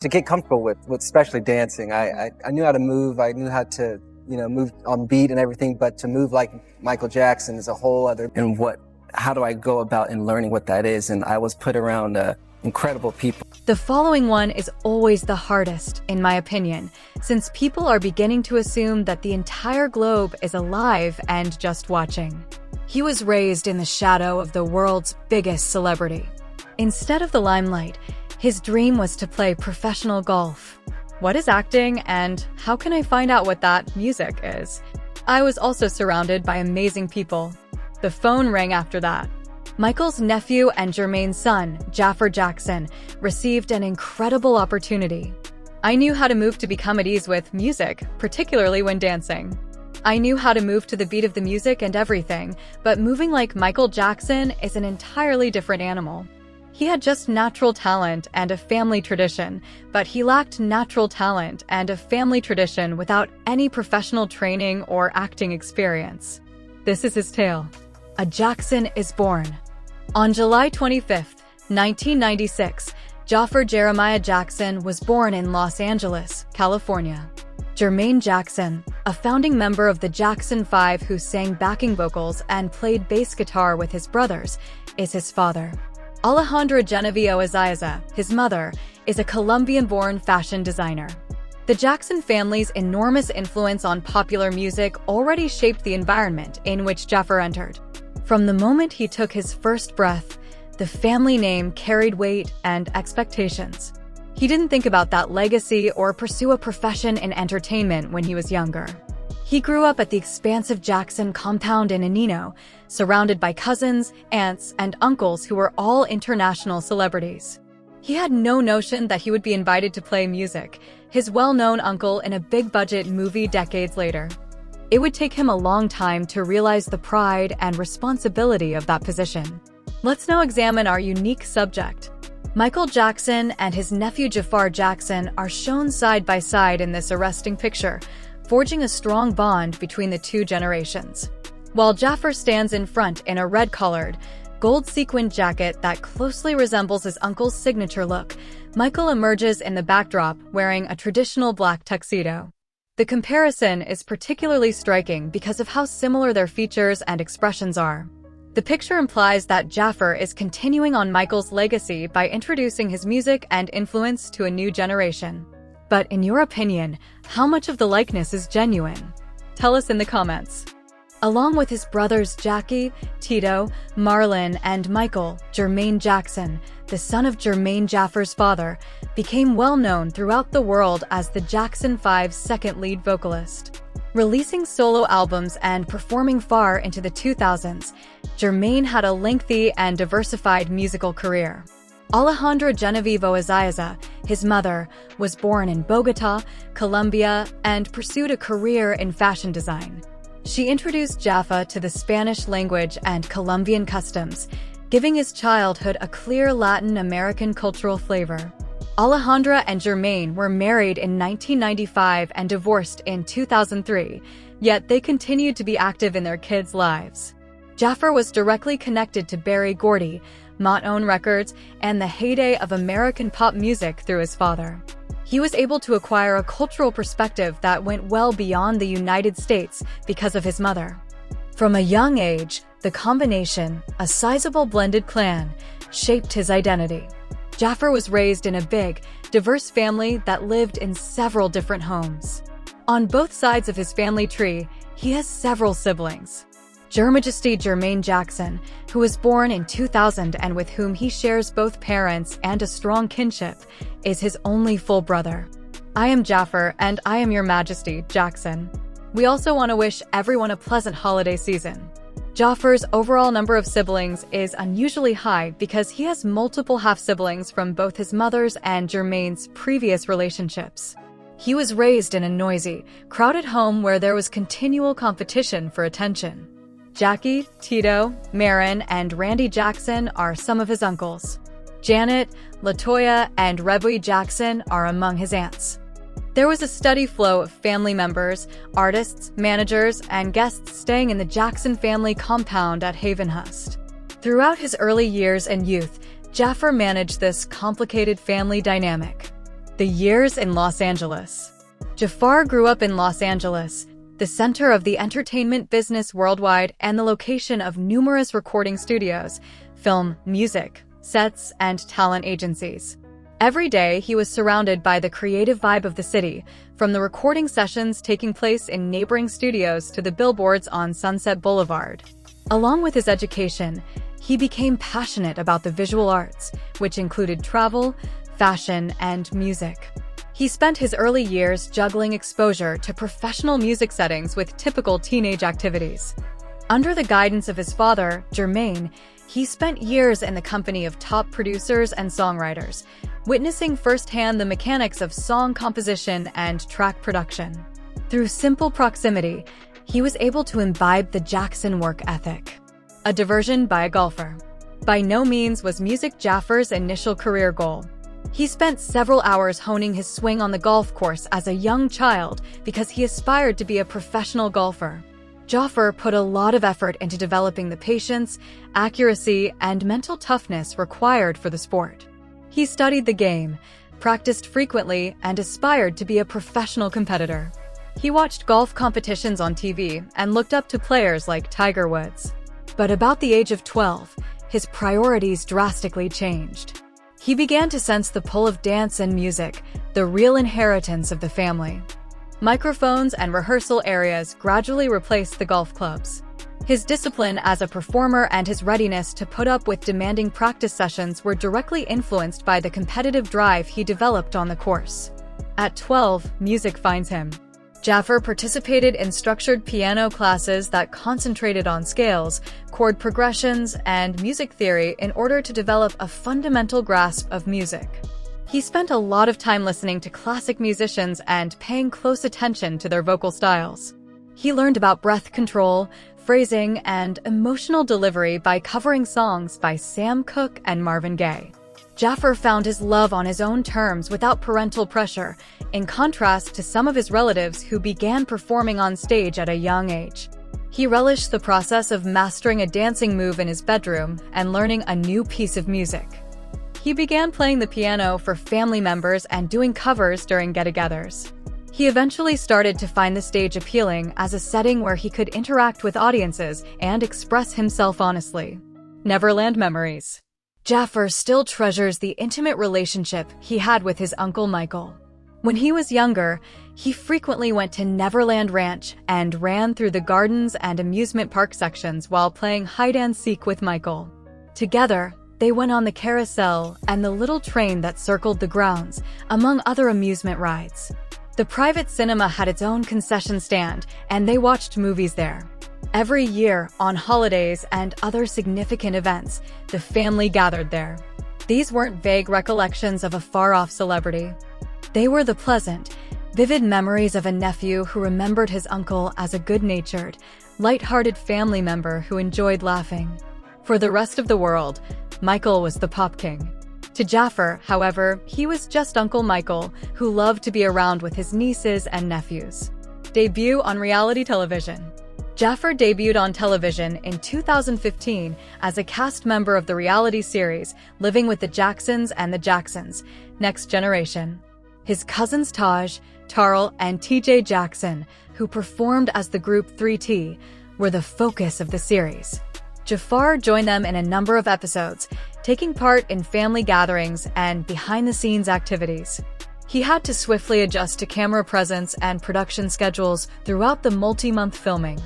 to get comfortable with especially dancing. I knew how to move. I knew how to, move on beat and everything, but to move like Michael Jackson is a whole other. And how do I go about in learning what that is? And I was put around incredible people. The following one is always the hardest, in my opinion, since people are beginning to assume that the entire globe is alive and just watching. He was raised in the shadow of the world's biggest celebrity. Instead of the limelight, his dream was to play professional golf. What is acting, and how can I find out what that music is? I was also surrounded by amazing people. The phone rang after that. Michael's nephew and Jermaine's son, Jaafar Jackson, received an incredible opportunity. I knew how to move to become at ease with music, particularly when dancing. I knew how to move to the beat of the music and everything, but moving like Michael Jackson is an entirely different animal. He had just natural talent and a family tradition, but he lacked natural talent and a family tradition without any professional training or acting experience. This is his tale. A Jackson is born. On July 25, 1996, Jaafar Jeremiah Jackson was born in Los Angeles, California. Jermaine Jackson, a founding member of the Jackson 5 who sang backing vocals and played bass guitar with his brothers, is his father. Alejandra Genevieve Oaziza, his mother, is a Colombian-born fashion designer. The Jackson family's enormous influence on popular music already shaped the environment in which Jaafar entered. From the moment he took his first breath, the family name carried weight and expectations. He didn't think about that legacy or pursue a profession in entertainment when he was younger. He grew up at the expansive Jackson compound in Enino, surrounded by cousins, aunts, and uncles who were all international celebrities. He had no notion that he would be invited to play music, his well-known uncle in a big-budget movie decades later. It would take him a long time to realize the pride and responsibility of that position. Let's now examine our unique subject. Michael Jackson and his nephew Jaafar Jackson are shown side by side in this arresting picture, forging a strong bond between the two generations. While Jaafar stands in front in a red-collared, gold-sequined jacket that closely resembles his uncle's signature look, Michael emerges in the backdrop wearing a traditional black tuxedo. The comparison is particularly striking because of how similar their features and expressions are. The picture implies that Jaafar is continuing on Michael's legacy by introducing his music and influence to a new generation. But in your opinion, how much of the likeness is genuine? Tell us in the comments. Along with his brothers Jackie, Tito, Marlon, and Michael, Jermaine Jackson, the son of Jermaine Jaffar's father, became well known throughout the world as the Jackson 5's second lead vocalist. Releasing solo albums and performing far into the 2000s, Jermaine had a lengthy and diversified musical career. Alejandra Genevieve Oaziza, his mother, was born in Bogota, Colombia, and pursued a career in fashion design. She introduced Jaafar to the Spanish language and Colombian customs, giving his childhood a clear Latin American cultural flavor. Alejandra and Jermaine were married in 1995 and divorced in 2003, yet they continued to be active in their kids' lives. Jaafar was directly connected to Berry Gordy, Motown Records, and the heyday of American pop music through his father. He was able to acquire a cultural perspective that went well beyond the United States because of his mother. From a young age, the combination, a sizable blended clan, shaped his identity. Jaafar was raised in a big, diverse family that lived in several different homes. On both sides of his family tree, he has several siblings. Her Majesty Jermaine Jackson, who was born in 2000 and with whom he shares both parents and a strong kinship, is his only full brother. I am Jaafar, and I am Your Majesty Jackson. We also want to wish everyone a pleasant holiday season. Jaafar's overall number of siblings is unusually high because he has multiple half-siblings from both his mother's and Jermaine's previous relationships. He was raised in a noisy, crowded home where there was continual competition for attention. Jackie, Tito, Marin, and Randy Jackson are some of his uncles. Janet, Latoya, and Rebwe Jackson are among his aunts. There was a steady flow of family members, artists, managers, and guests staying in the Jackson family compound at Havenhurst. Throughout his early years and youth, Jaafar managed this complicated family dynamic. The years in Los Angeles. Jaafar grew up in Los Angeles, the center of the entertainment business worldwide and the location of numerous recording studios, film, music, sets, and talent agencies. Every day, he was surrounded by the creative vibe of the city, from the recording sessions taking place in neighboring studios to the billboards on Sunset Boulevard. Along with his education, he became passionate about the visual arts, which included travel, fashion, and music. He spent his early years juggling exposure to professional music settings with typical teenage activities. Under the guidance of his father, Jermaine, he spent years in the company of top producers and songwriters, witnessing firsthand the mechanics of song composition and track production. Through simple proximity, he was able to imbibe the Jackson work ethic. A diversion by a golfer. By no means was music Jaafar's initial career goal. He spent several hours honing his swing on the golf course as a young child because he aspired to be a professional golfer. Jaafar put a lot of effort into developing the patience, accuracy, and mental toughness required for the sport. He studied the game, practiced frequently, and aspired to be a professional competitor. He watched golf competitions on TV and looked up to players like Tiger Woods. But about the age of 12, his priorities drastically changed. He began to sense the pull of dance and music, the real inheritance of the family. Microphones and rehearsal areas gradually replaced the golf clubs. His discipline as a performer and his readiness to put up with demanding practice sessions were directly influenced by the competitive drive he developed on the course. At 12, music finds him. Jaafar participated in structured piano classes that concentrated on scales, chord progressions, and music theory in order to develop a fundamental grasp of music. He spent a lot of time listening to classic musicians and paying close attention to their vocal styles. He learned about breath control, phrasing, and emotional delivery by covering songs by Sam Cooke and Marvin Gaye. Jaafar found his love on his own terms without parental pressure, in contrast to some of his relatives who began performing on stage at a young age. He relished the process of mastering a dancing move in his bedroom and learning a new piece of music. He began playing the piano for family members and doing covers during get-togethers. He eventually started to find the stage appealing as a setting where he could interact with audiences and express himself honestly. Neverland Memories. Jaafar still treasures the intimate relationship he had with his uncle Michael. When he was younger, he frequently went to Neverland Ranch and ran through the gardens and amusement park sections while playing hide-and-seek with Michael. Together, they went on the carousel and the little train that circled the grounds, among other amusement rides. The private cinema had its own concession stand, and they watched movies there. Every year, on holidays and other significant events, the family gathered there. These weren't vague recollections of a far-off celebrity. They were the pleasant, vivid memories of a nephew who remembered his uncle as a good-natured, light-hearted family member who enjoyed laughing. For the rest of the world, Michael was the pop king. To Jaafar, however, he was just Uncle Michael, who loved to be around with his nieces and nephews. Debut on reality television. Jaafar debuted on television in 2015 as a cast member of the reality series Living with the Jacksons and the Jacksons, Next Generation. His cousins Taj, Tarl, and TJ Jackson, who performed as the group 3T, were the focus of the series. Jaafar joined them in a number of episodes, taking part in family gatherings and behind-the-scenes activities. He had to swiftly adjust to camera presence and production schedules throughout the multi-month filming.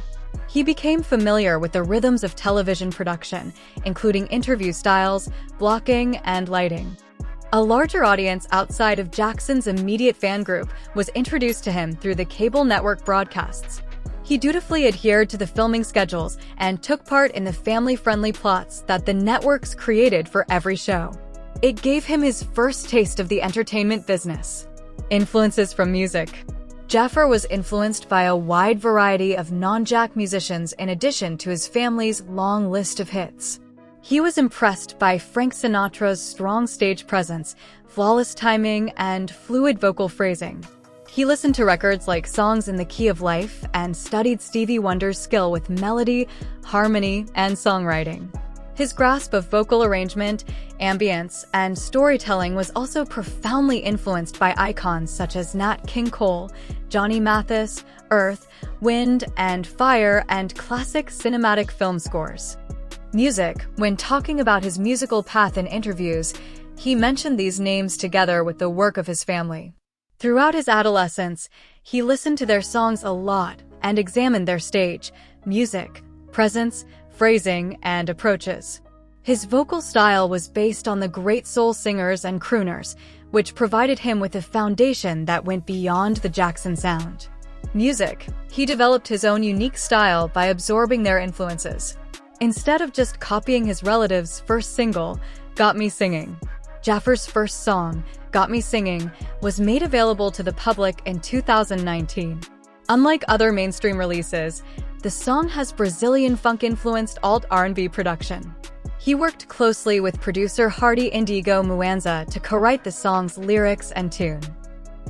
He became familiar with the rhythms of television production, including interview styles, blocking, and lighting. A larger audience outside of Jackson's immediate fan group was introduced to him through the cable network broadcasts. He dutifully adhered to the filming schedules and took part in the family-friendly plots that the networks created for every show. It gave him his first taste of the entertainment business. Influences from music. Jaafar was influenced by a wide variety of non-Jack musicians in addition to his family's long list of hits. He was impressed by Frank Sinatra's strong stage presence, flawless timing, and fluid vocal phrasing. He listened to records like Songs in the Key of Life and studied Stevie Wonder's skill with melody, harmony, and songwriting. His grasp of vocal arrangement, ambience, and storytelling was also profoundly influenced by icons such as Nat King Cole, Johnny Mathis, Earth, Wind and Fire, and classic cinematic film scores. Music, when talking about his musical path in interviews, he mentioned these names together with the work of his family. Throughout his adolescence, he listened to their songs a lot and examined their stage, music, presence, phrasing, and approaches. His vocal style was based on the great soul singers and crooners, which provided him with a foundation that went beyond the Jackson sound. Music, he developed his own unique style by absorbing their influences. Instead of just copying his relatives' first single, Got Me Singing, Jaafar's first song, Got Me Singing, was made available to the public in 2019. Unlike other mainstream releases, the song has Brazilian funk-influenced alt R&B production. He worked closely with producer Hardy Indigo Muanza to co-write the song's lyrics and tune.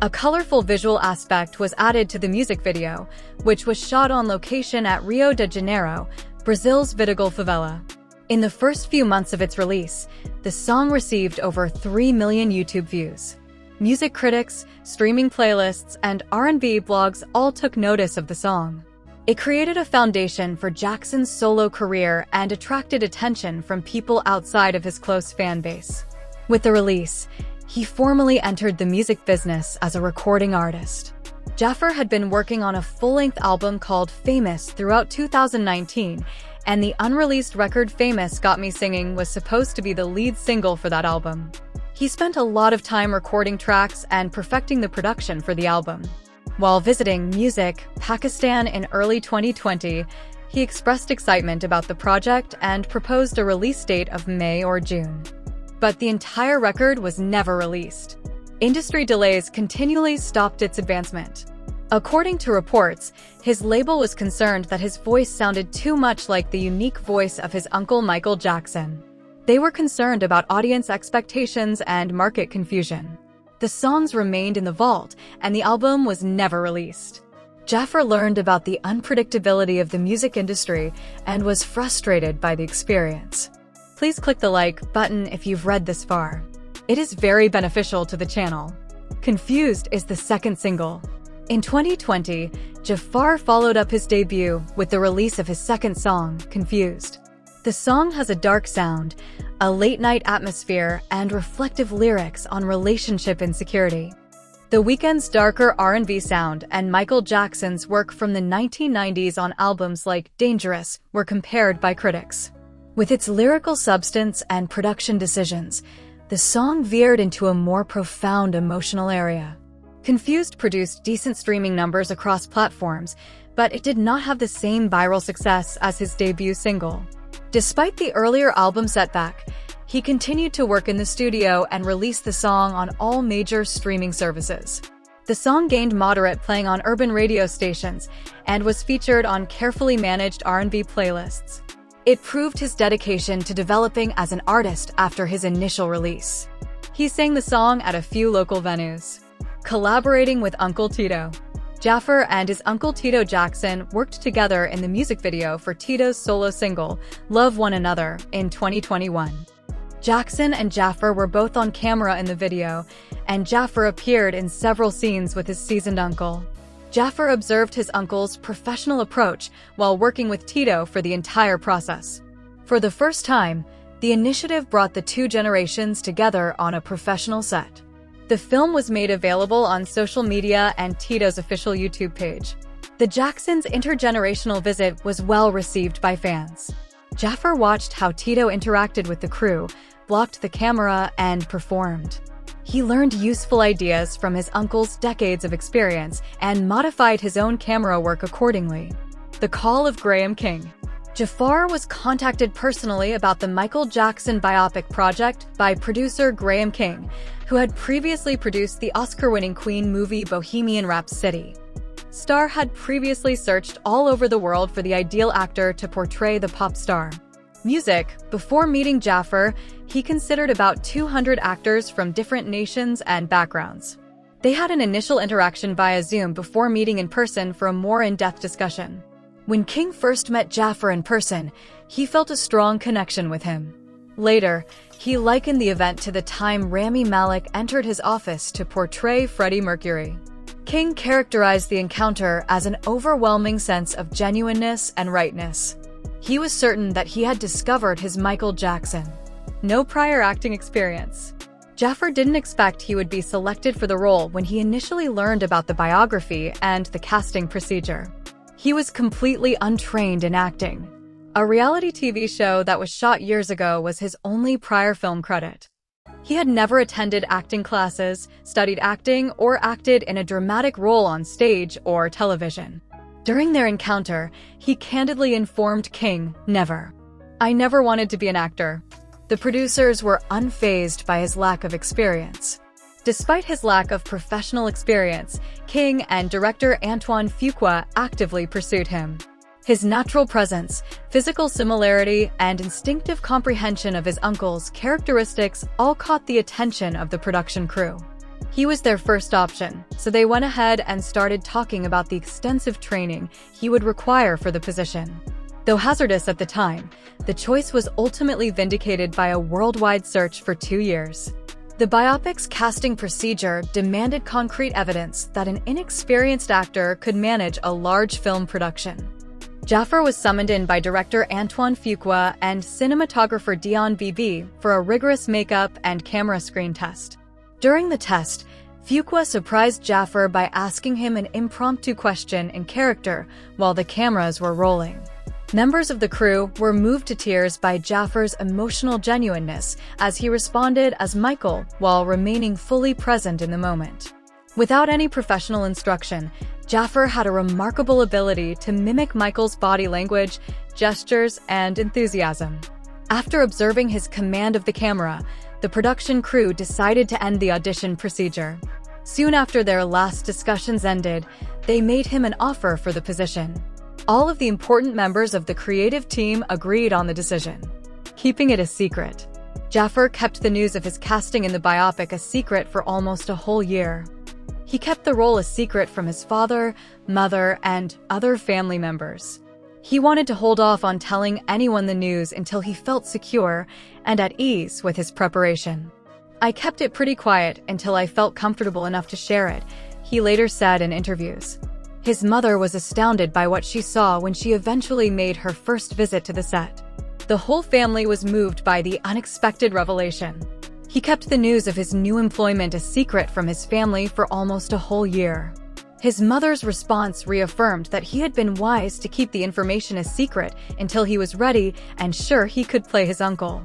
A colorful visual aspect was added to the music video, which was shot on location at Rio de Janeiro, Brazil's Vidigal favela. In the first few months of its release, the song received over 3 million YouTube views. Music critics, streaming playlists, and R&B blogs all took notice of the song. It created a foundation for Jackson's solo career and attracted attention from people outside of his close fan base. With the release, he formally entered the music business as a recording artist. Jaafar had been working on a full-length album called Famous throughout 2019, and the unreleased record Famous Got Me Singing was supposed to be the lead single for that album. He spent a lot of time recording tracks and perfecting the production for the album. While visiting Music, Pakistan in early 2020, he expressed excitement about the project and proposed a release date of May or June. But the entire record was never released. Industry delays continually stopped its advancement. According to reports, his label was concerned that his voice sounded too much like the unique voice of his uncle Michael Jackson. They were concerned about audience expectations and market confusion. The songs remained in the vault, and the album was never released. Jaafar learned about the unpredictability of the music industry and was frustrated by the experience. Please click the like button if you've read this far. It is very beneficial to the channel. Confused is the second single. In 2020, Jaafar followed up his debut with the release of his second song, Confused. The song has a dark sound, a late-night atmosphere, and reflective lyrics on relationship insecurity. The Weeknd's darker R&B sound and Michael Jackson's work from the 1990s on albums like Dangerous were compared by critics. With its lyrical substance and production decisions, the song veered into a more profound emotional area. Confused produced decent streaming numbers across platforms, but it did not have the same viral success as his debut single. Despite the earlier album setback, he continued to work in the studio and released the song on all major streaming services. The song gained moderate playing on urban radio stations and was featured on carefully managed R&B playlists. It proved his dedication to developing as an artist after his initial release. He sang the song at a few local venues. Collaborating with Uncle Tito, Jaafar and his uncle Tito Jackson worked together in the music video for Tito's solo single, Love One Another, in 2021. Jackson and Jaafar were both on camera in the video, and Jaafar appeared in several scenes with his seasoned uncle. Jaafar observed his uncle's professional approach while working with Tito for the entire process. For the first time, the initiative brought the two generations together on a professional set. The film was made available on social media and Tito's official YouTube page. The Jacksons' intergenerational visit was well received by fans. Jaafar watched how Tito interacted with the crew, blocked the camera, and performed. He learned useful ideas from his uncle's decades of experience and modified his own camera work accordingly. The Call of Graham King. Jaafar was contacted personally about the Michael Jackson biopic project by producer Graham King, who had previously produced the Oscar-winning Queen movie Bohemian Rhapsody. Star had previously searched all over the world for the ideal actor to portray the pop star. Music. Before meeting Jaafar, he considered about 200 actors from different nations and backgrounds. They had an initial interaction via Zoom before meeting in person for a more in-depth discussion. When King first met Jaafar in person, he felt a strong connection with him. Later, he likened the event to the time Rami Malek entered his office to portray Freddie Mercury. King characterized the encounter as an overwhelming sense of genuineness and rightness. He was certain that he had discovered his Michael Jackson. No prior acting experience. Jaafar didn't expect he would be selected for the role when he initially learned about the biography and the casting procedure. He was completely untrained in acting. A reality TV show that was shot years ago was his only prior film credit. He had never attended acting classes, studied acting, or acted in a dramatic role on stage or television. During their encounter, he candidly informed King, "Never. I never wanted to be an actor." The producers were unfazed by his lack of experience. Despite his lack of professional experience, King and director Antoine Fuqua actively pursued him. His natural presence, physical similarity, and instinctive comprehension of his uncle's characteristics all caught the attention of the production crew. He was their first option, so they went ahead and started talking about the extensive training he would require for the position. Though hazardous at the time, the choice was ultimately vindicated by a worldwide search for 2 years. The biopic's casting procedure demanded concrete evidence that an inexperienced actor could manage a large film production. Jaafar was summoned in by director Antoine Fuqua and cinematographer Dion Bibi for a rigorous makeup and camera screen test. During the test, Fuqua surprised Jaafar by asking him an impromptu question in character while the cameras were rolling. Members of the crew were moved to tears by Jaafar's emotional genuineness as he responded as Michael while remaining fully present in the moment. Without any professional instruction, Jaafar had a remarkable ability to mimic Michael's body language, gestures, and enthusiasm. After observing his command of the camera, the production crew decided to end the audition procedure. Soon after their last discussions ended, they made him an offer for the position. All of the important members of the creative team agreed on the decision, keeping it a secret. Jaafar kept the news of his casting in the biopic a secret for almost a whole year. He kept the role a secret from his father, mother, and other family members. He wanted to hold off on telling anyone the news until he felt secure and at ease with his preparation. "I kept it pretty quiet until I felt comfortable enough to share it," he later said in interviews. His mother was astounded by what she saw when she eventually made her first visit to the set. The whole family was moved by the unexpected revelation. He kept the news of his new employment a secret from his family for almost a whole year. His mother's response reaffirmed that he had been wise to keep the information a secret until he was ready and sure he could play his uncle.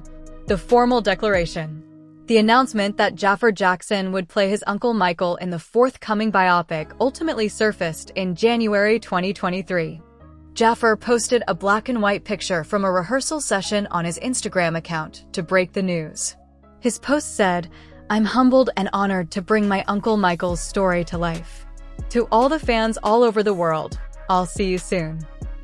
The formal declaration. The announcement that Jaafar Jackson would play his uncle Michael in the forthcoming biopic ultimately surfaced in January 2023. Jaafar posted a black and white picture from a rehearsal session on his Instagram account to break the news. His post said, "I'm humbled and honored to bring my Uncle Michael's story to life. To all the fans all over the world, I'll see you soon."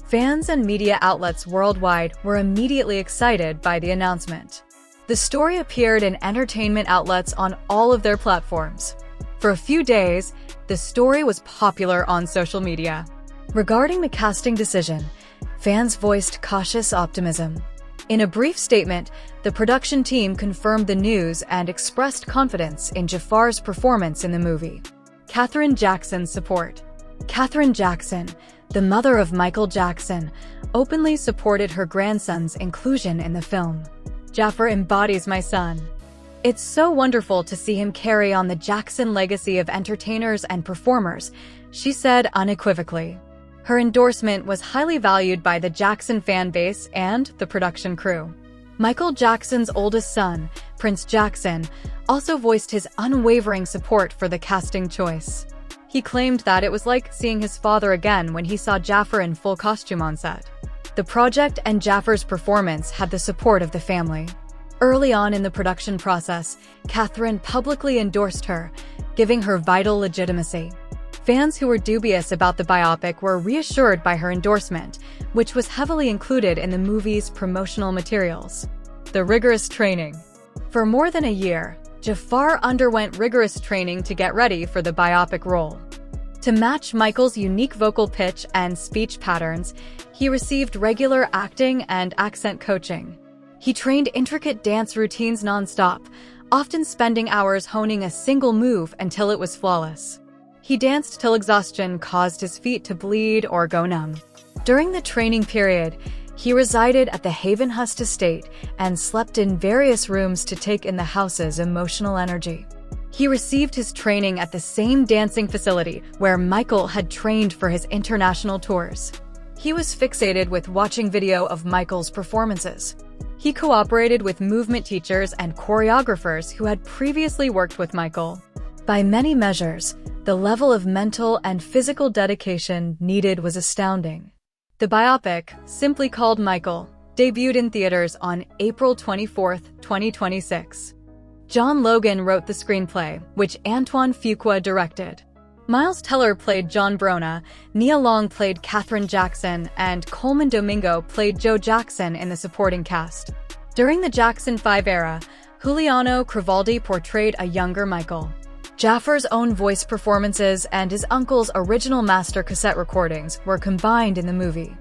Fans and media outlets worldwide were immediately excited by the announcement. The story appeared in entertainment outlets on all of their platforms. For a few days, the story was popular on social media. Regarding the casting decision, fans voiced cautious optimism. In a brief statement, the production team confirmed the news and expressed confidence in Jaafar's performance in the movie. Katherine Jackson's support. Katherine Jackson, the mother of Michael Jackson, openly supported her grandson's inclusion in the film. "Jaafar embodies my son. It's so wonderful to see him carry on the Jackson legacy of entertainers and performers," she said unequivocally. Her endorsement was highly valued by the Jackson fan base and the production crew. Michael Jackson's oldest son, Prince Jackson, also voiced his unwavering support for the casting choice. He claimed that it was like seeing his father again when he saw Jaafar in full costume on set. The project and Jaafar's performance had the support of the family. Early on in the production process, Katherine publicly endorsed her, giving her vital legitimacy. Fans who were dubious about the biopic were reassured by her endorsement, which was heavily included in the movie's promotional materials. The rigorous training. For more than a year, Jaafar underwent rigorous training to get ready for the biopic role. To match Michael's unique vocal pitch and speech patterns, he received regular acting and accent coaching. He trained intricate dance routines nonstop, often spending hours honing a single move until it was flawless. He danced till exhaustion caused his feet to bleed or go numb. During the training period, he resided at the Havenhurst estate and slept in various rooms to take in the house's emotional energy. He received his training at the same dancing facility where Michael had trained for his international tours. He was fixated with watching video of Michael's performances. He cooperated with movement teachers and choreographers who had previously worked with Michael. By many measures, the level of mental and physical dedication needed was astounding. The biopic, simply called Michael, debuted in theaters on April 24, 2026. John Logan wrote the screenplay, which Antoine Fuqua directed. Miles Teller played John Brona, Nia Long played Katherine Jackson, and Coleman Domingo played Joe Jackson in the supporting cast. During the Jackson 5 era, Giuliano Crivaldi portrayed a younger Michael. Jaafar's own voice performances and his uncle's original master cassette recordings were combined in the movie.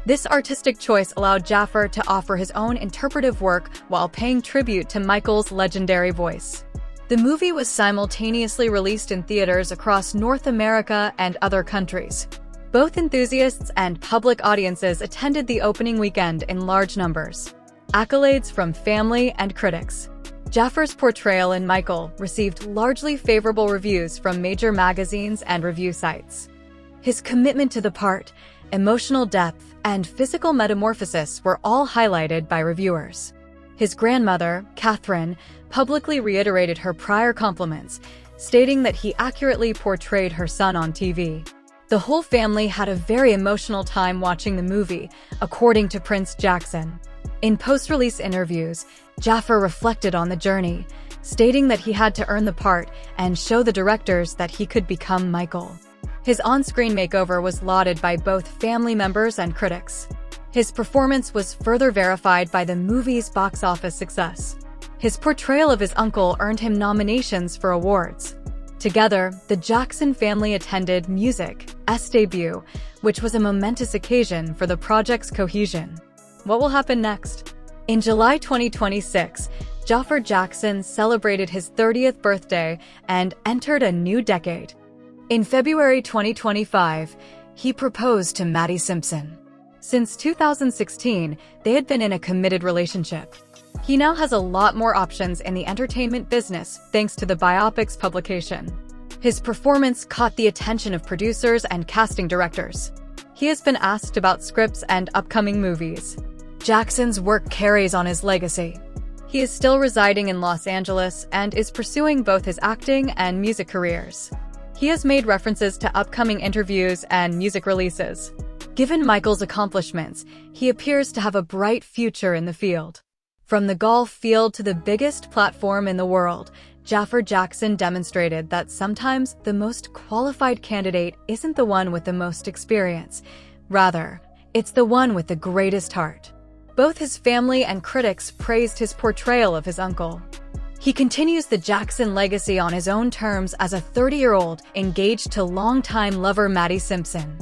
This artistic choice allowed Jaafar to offer his own interpretive work while paying tribute to Michael's legendary voice. The movie was simultaneously released in theaters across North America and other countries. Both enthusiasts and public audiences attended the opening weekend in large numbers. Accolades from family and critics. Jaafar's portrayal in Michael received largely favorable reviews from major magazines and review sites. His commitment to the part, emotional depth, and physical metamorphosis were all highlighted by reviewers. His grandmother, Catherine, publicly reiterated her prior compliments, stating that he accurately portrayed her son on TV. The whole family had a very emotional time watching the movie, according to Prince Jackson. In post-release interviews, Jaafar reflected on the journey, stating that he had to earn the part and show the directors that he could become Michael. His on-screen makeover was lauded by both family members and critics. His performance was further verified by the movie's box office success. His portrayal of his uncle earned him nominations for awards. Together, the Jackson family attended Music's debut, which was a momentous occasion for the project's cohesion. What will happen next? In July 2026, Jaafar Jackson celebrated his 30th birthday and entered a new decade. In February 2025, he proposed to Maddie Simpson. Since 2016, they had been in a committed relationship. He now has a lot more options in the entertainment business thanks to the biopic's publication. His performance caught the attention of producers and casting directors. He has been asked about scripts and upcoming movies. Jackson's work carries on his legacy. He is still residing in Los Angeles and is pursuing both his acting and music careers. He has made references to upcoming interviews and music releases. Given Michael's accomplishments, he appears to have a bright future in the field. From the golf field to the biggest platform in the world, Jaafar Jackson demonstrated that sometimes the most qualified candidate isn't the one with the most experience. Rather, it's the one with the greatest heart. Both his family and critics praised his portrayal of his uncle. He continues the Jackson legacy on his own terms as a 30-year-old engaged to longtime lover Maddie Simpson.